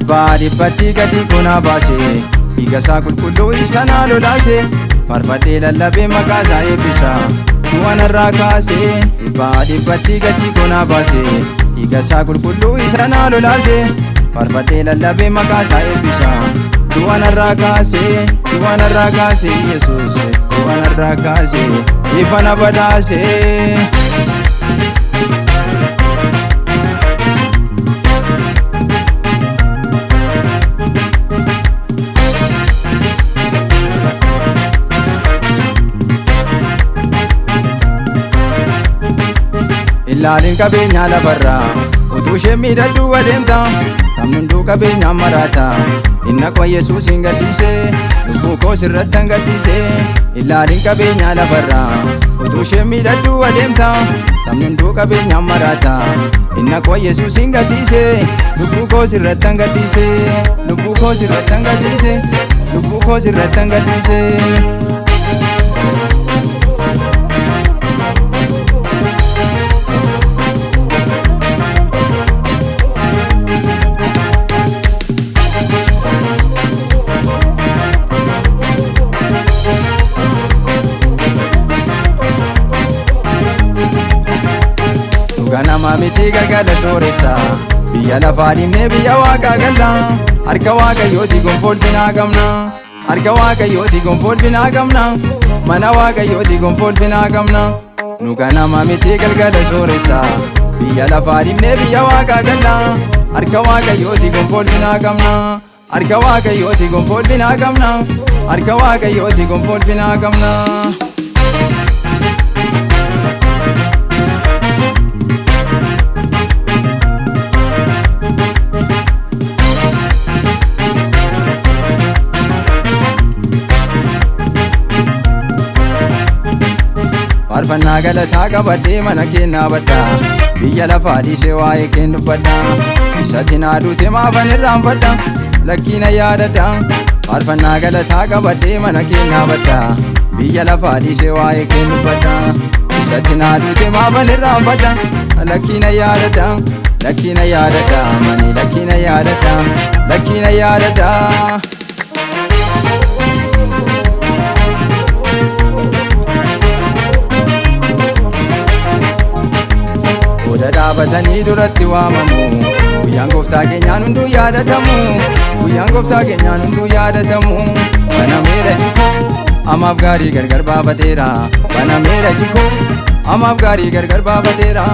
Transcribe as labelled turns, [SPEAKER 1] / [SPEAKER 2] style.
[SPEAKER 1] Dhibbaa dhibbatti gadi kunaa baasee dhiigasaa qulqulluu iskanaa lolaasee farfadhee lallabee maqaasaa eebbisa du'anarraa kaasee. Dhibbaa dhibbatti gadi kunaa baasee dhiigasaa qulqulluu iskanaa lolaasee farfadhee lallabee maqaasaa eebbisa du'anarraa kaasee Yesuus du'anarraa kaasee ifa na badhaasee. Ilaalin qabeenyaa lafarraa utuu ishee miidhagduu adeemta namni hunduu qabeenyaan maraata inna koo Yesuus hin gaddisee lubbuu koo sirratti hin gaddisee. Ilaalin qabeenyaa lafarraa utuu ishee miidhagduu adeemta namni hunduu qabeenyaan maraata inna koo Yesuus hin gaddisee lubbuu koo sirratti hin gaddisee lubbuu koo sirratti hin gaddisee lubbuu koo sirratti hin gaddisee. Ganama miti galgala sooressa biyya lafaa dhimnee biyya waaqaa galla harka waaqayyooti gonfolfinaa qabna harka waaqayyooti gonfolfinaa qabna mana waaqayyooti gonfolfinaa qabna. Nu ganama miti galgala sooressa biyya lafaa dhimnee biyya waaqaa galla harka waaqayyooti gonfolfinaa qabna harka waaqayyooti gonfolfinaa qabna harka waaqayyooti gonfolfinaa qabna. Faarfannaa galataa qabadhee mana kennaa badda biyya lafaa dhiisee waa'ee keen dubbadha isatti naa duute maafan irraanfadha lakkiina yaadadha. Faarfannaa galataa qabadhee mana kennaa badda biyya lafaa dhiisee waa'ee keen dubbadha isatti naa duute maafan irraanfadha lakkiina yaadadha lakkiina yaadadha mani lakkiina yaadadha lakkiina yaadadha. Oda dhaabatanii duratti waamamu guyyaan gooftaa keenyaan hunduu yaadatamu guyyaan gooftaa keenyaan hunduu yaadatamu. Banameera jikoo amaaf gaarii gargar baafateera banameera jikoo amaaf gaarii gargar baafateera.